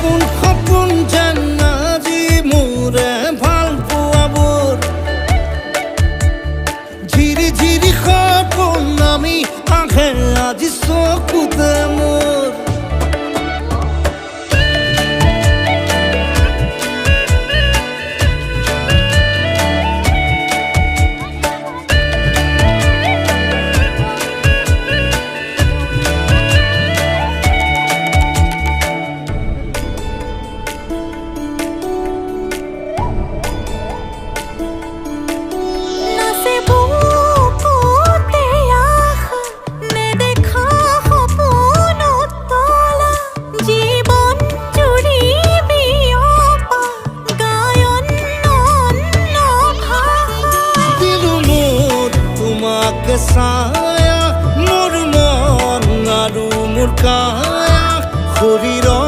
সপোন সপোন যেন আজি মোৰে ভাল পোৱাবোৰ ঝিৰি ঝিৰি সপোন আমি আহে আজি চকুতে মোৰ ছায়া মোৰ মন আৰু মোৰ কায়া শৰীৰৰ